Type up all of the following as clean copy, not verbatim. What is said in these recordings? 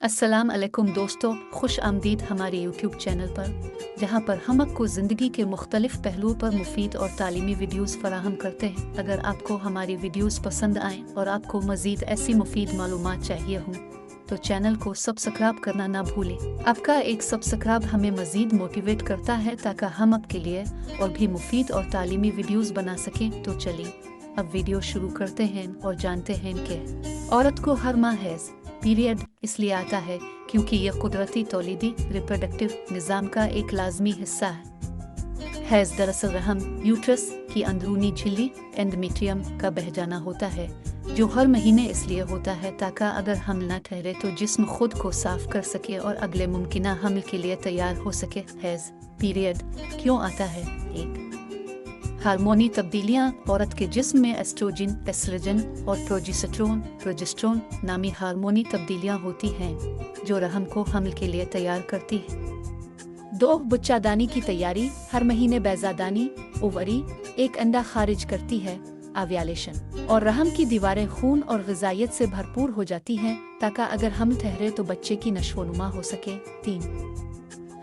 अस्सलाम अलैकुम दोस्तों, खुश आमदीद हमारे यूट्यूब चैनल पर, जहां पर हम आपको ज़िंदगी के मुख्तलिफ पहलुओं पर मुफीद और तालीमी वीडियोस फराहम करते हैं। अगर आपको हमारी वीडियोस पसंद आएँ और आपको मज़ीद ऐसी मुफीद मालूमात चाहिए हों तो चैनल को सब्सक्राइब करना ना भूलें। आपका एक सब्सक्राइब हमें मज़ीद मोटिवेट करता है ताकि हम आपके लिए और भी मुफीद और तालीमी वीडियोस बना सकें। तो चलिए अब वीडियो शुरू करते हैं और जानते हैं कि औरत को हर माह हैज़ पीरियड इसलिए आता है क्योंकि यह कुदरती तौलीदी रिप्रोडक्टिव निज़ाम का एक लाजमी हिस्सा है। हैज़ दरअसल रहम यूट्रस की अंदरूनी झिल्ली एंडोमेट्रियम का बह जाना होता है, जो हर महीने इसलिए होता है ताकि अगर हमल न ठहरे तो जिस्म खुद को साफ कर सके और अगले मुमकिना हमल के लिए तैयार हो सके। हैज़ पीरियड क्यों आता है? एक हार्मोनी तब्दीलियां औरत के जिस्म में एस्ट्रोजन, एस्ट्रोजन और प्रोजेस्टेरोन नामी हार्मोनी तब्दीलियां होती हैं जो रहम को हमल के लिए तैयार करती है। दो बच्चादानी की तैयारी, हर महीने बैजादानी ओवरी एक अंडा खारिज करती है आव्यालेशन, और रहम की दीवारें खून और ग़िज़ाइयत से भरपूर हो जाती हैं ताकि अगर हमल ठहरे तो बच्चे की नशोनुमा हो सके। 3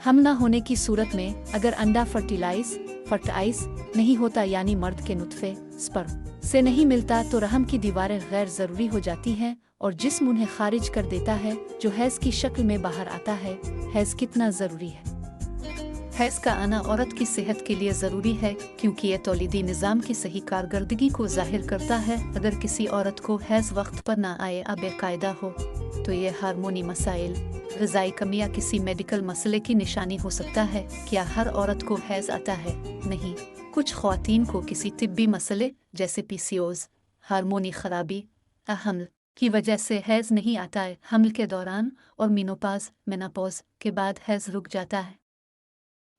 हम न होने की सूरत में अगर अंडा फर्टिलाइज नहीं होता यानी मर्द के नुत्फे स्पर्म से नहीं मिलता तो रहम की दीवारें गैर ज़रूरी हो जाती हैं और जिस्म उन्हें खारिज कर देता है जो हैज़ की शक्ल में बाहर आता है। हैज़ कितना ज़रूरी है? हैज़ का आना औरत की सेहत के लिए ज़रूरी है क्योंकि यह तौलीदी निज़ाम की सही कारकर्दगी को ज़ाहिर करता है। अगर किसी औरत को हैज़ वक्त पर ना आए या बेकायदा हो तो ये हार्मोनी मसाइल, ग़िज़ाई कमी या किसी मेडिकल मसले की निशानी हो सकता है। क्या हर औरत को हैज़ आता है? नहीं, कुछ ख़वातीन को किसी तिब्बी मसले जैसे PCOS, हार्मोनी ख़राबी या हमल की वजह से हैज़ नहीं आता है। हमल के दौरान और मेनोपॉज़ के बाद हैज़ रुक जाता है।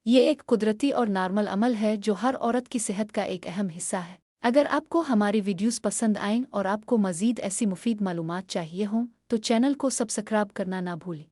ये एक कुदरती और नॉर्मल अमल है जो हर औरत की सेहत का एक अहम हिस्सा है। अगर आपको हमारी वीडियोस पसंद आएं और आपको मज़ीद ऐसी मुफीद मालूमात चाहिए हों तो चैनल को सब्सक्राइब करना ना भूलें।